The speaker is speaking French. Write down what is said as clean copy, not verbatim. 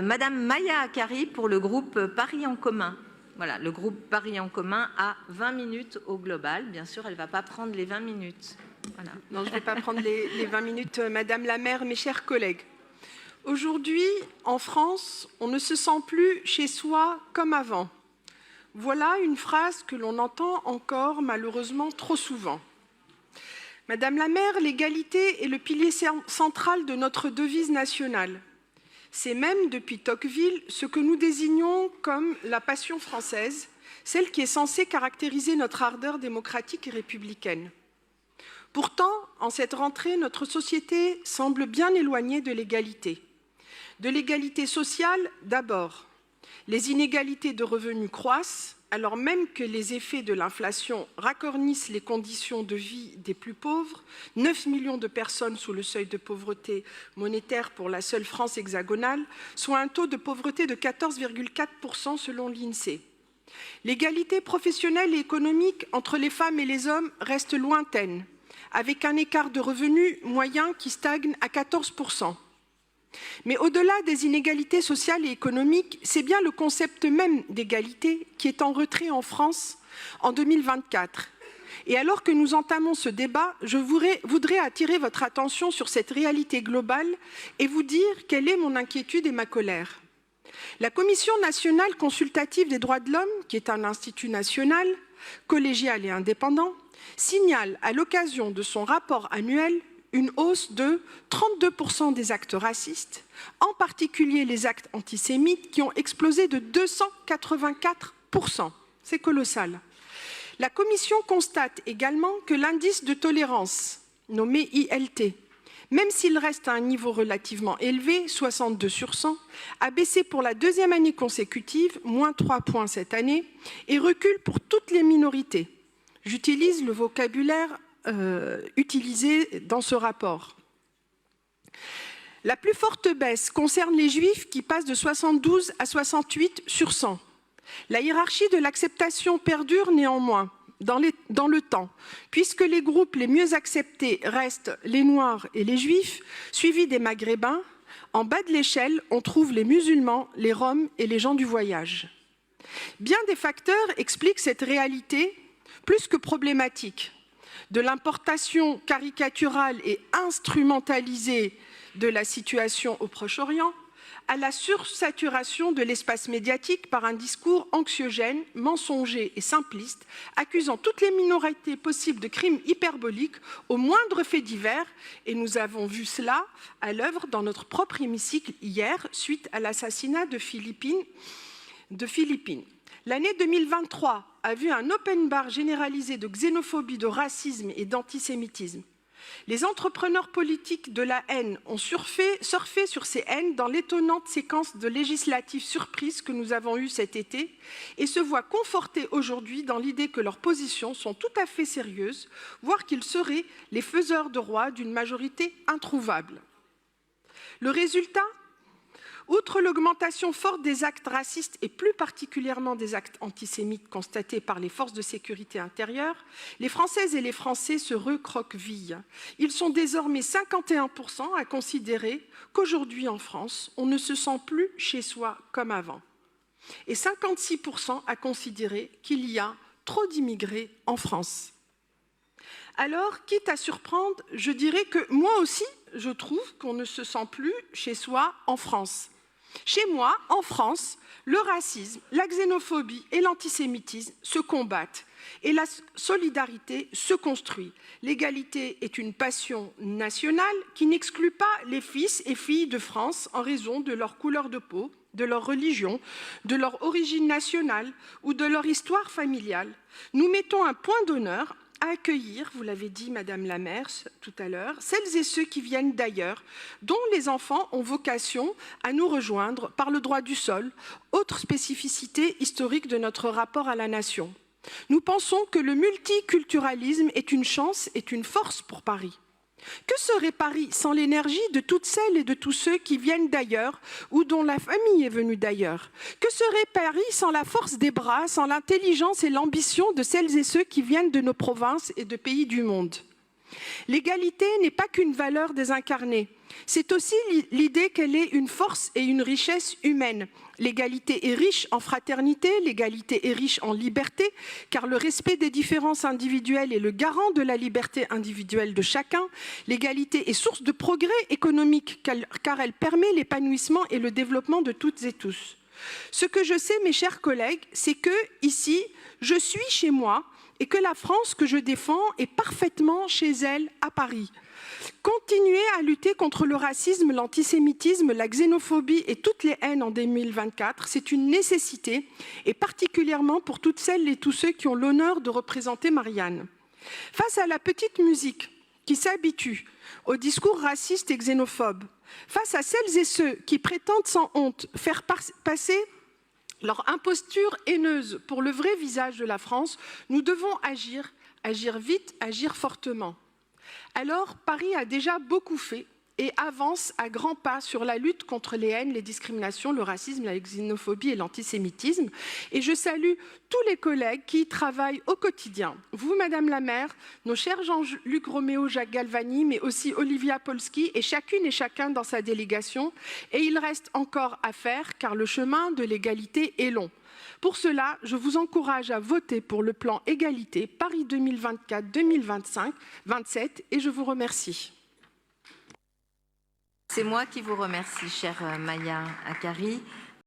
Madame Maya Akari pour le groupe Paris en commun. Voilà, le groupe Paris en commun a 20 minutes au global. Bien sûr, elle ne va pas prendre les 20 minutes. Voilà. Non, je ne vais pas prendre les 20 minutes, Madame la maire, mes chers collègues. Aujourd'hui, en France, on ne se sent plus chez soi comme avant. Voilà une phrase que l'on entend encore malheureusement trop souvent. Madame la maire, l'égalité est le pilier central de notre devise nationale. C'est même, depuis Tocqueville, ce que nous désignons comme la passion française, celle qui est censée caractériser notre ardeur démocratique et républicaine. Pourtant, en cette rentrée, notre société semble bien éloignée de l'égalité. De l'égalité sociale, d'abord. Les inégalités de revenus croissent, alors même que les effets de l'inflation racornissent les conditions de vie des plus pauvres, 9 millions de personnes sous le seuil de pauvreté monétaire pour la seule France hexagonale, soit un taux de pauvreté de 14,4% selon l'INSEE. L'égalité professionnelle et économique entre les femmes et les hommes reste lointaine, avec un écart de revenus moyen qui stagne à 14%. Mais au-delà des inégalités sociales et économiques, c'est bien le concept même d'égalité qui est en retrait en France en 2024. Et alors que nous entamons ce débat, je voudrais attirer votre attention sur cette réalité globale et vous dire quelle est mon inquiétude et ma colère. La Commission nationale consultative des droits de l'homme, qui est un institut national, collégial et indépendant, signale à l'occasion de son rapport annuel une hausse de 32% des actes racistes, en particulier les actes antisémites qui ont explosé de 284%. C'est colossal. La Commission constate également que l'indice de tolérance, nommé ILT, même s'il reste à un niveau relativement élevé, 62 sur 100, a baissé pour la deuxième année consécutive, moins 3 points cette année, et recule pour toutes les minorités. J'utilise le vocabulaire utilisé dans ce rapport. La plus forte baisse concerne les Juifs qui passent de 72 à 68 sur 100. La hiérarchie de l'acceptation perdure néanmoins dans le temps, puisque les groupes les mieux acceptés restent les Noirs et les Juifs, suivis des Maghrébins. En bas de l'échelle, on trouve les musulmans, les Roms et les gens du voyage. Bien des facteurs expliquent cette réalité plus que problématique. De l'importation caricaturale et instrumentalisée de la situation au Proche-Orient, à la sursaturation de l'espace médiatique par un discours anxiogène, mensonger et simpliste, accusant toutes les minorités possibles de crimes hyperboliques au moindre fait divers, et nous avons vu cela à l'œuvre dans notre propre hémicycle hier, suite à l'assassinat de Philippine. L'année 2023 a vu un open bar généralisé de xénophobie, de racisme et d'antisémitisme. Les entrepreneurs politiques de la haine ont surfé sur ces haines dans l'étonnante séquence de législatives surprises que nous avons eues cet été et se voient confortés aujourd'hui dans l'idée que leurs positions sont tout à fait sérieuses, voire qu'ils seraient les faiseurs de roi d'une majorité introuvable. Le résultat ? Outre l'augmentation forte des actes racistes et plus particulièrement des actes antisémites constatés par les forces de sécurité intérieure, les Françaises et les Français se recroquevillent. Ils sont désormais 51% à considérer qu'aujourd'hui en France, on ne se sent plus chez soi comme avant. Et 56% à considérer qu'il y a trop d'immigrés en France. Alors, quitte à surprendre, je dirais que moi aussi, je trouve qu'on ne se sent plus chez soi en France. Chez moi, en France, le racisme, la xénophobie et l'antisémitisme se combattent et la solidarité se construit. L'égalité est une passion nationale qui n'exclut pas les fils et filles de France en raison de leur couleur de peau, de leur religion, de leur origine nationale ou de leur histoire familiale. Nous mettons un point d'honneur à accueillir, vous l'avez dit Madame la maire tout à l'heure, celles et ceux qui viennent d'ailleurs, dont les enfants ont vocation à nous rejoindre par le droit du sol, autre spécificité historique de notre rapport à la nation. Nous pensons que le multiculturalisme est une chance, est une force pour Paris. Que serait Paris sans l'énergie de toutes celles et de tous ceux qui viennent d'ailleurs ou dont la famille est venue d'ailleurs? Que serait Paris sans la force des bras, sans l'intelligence et l'ambition de celles et ceux qui viennent de nos provinces et de pays du monde? L'égalité n'est pas qu'une valeur désincarnée, C'est aussi l'idée qu'elle est une force et une richesse humaine. L'égalité est riche en fraternité, l'égalité est riche en liberté, car le respect des différences individuelles est le garant de la liberté individuelle de chacun. L'égalité est source de progrès économique, car elle permet l'épanouissement et le développement de toutes et tous. Ce que je sais, mes chers collègues, c'est que, ici, je suis chez moi et que la France que je défends est parfaitement chez elle à Paris. Continuer à lutter contre le racisme, l'antisémitisme, la xénophobie et toutes les haines en 2024, c'est une nécessité, et particulièrement pour toutes celles et tous ceux qui ont l'honneur de représenter Marianne. Face à la petite musique qui s'habitue au discours raciste et xénophobe, face à celles et ceux qui prétendent sans honte faire passer leur imposture haineuse pour le vrai visage de la France, nous devons agir vite, agir fortement. Alors, Paris a déjà beaucoup fait et avance à grands pas sur la lutte contre les haines, les discriminations, le racisme, la xénophobie et l'antisémitisme. Et je salue tous les collègues qui y travaillent au quotidien. Vous, Madame la maire, nos chers Jean-Luc Roméo, Jacques Galvani, mais aussi Olivia Polski et chacune et chacun dans sa délégation. Et il reste encore à faire car le chemin de l'égalité est long. Pour cela, je vous encourage à voter pour le plan égalité Paris 2024-2027 et je vous remercie. C'est moi qui vous remercie, chère Maya Akari.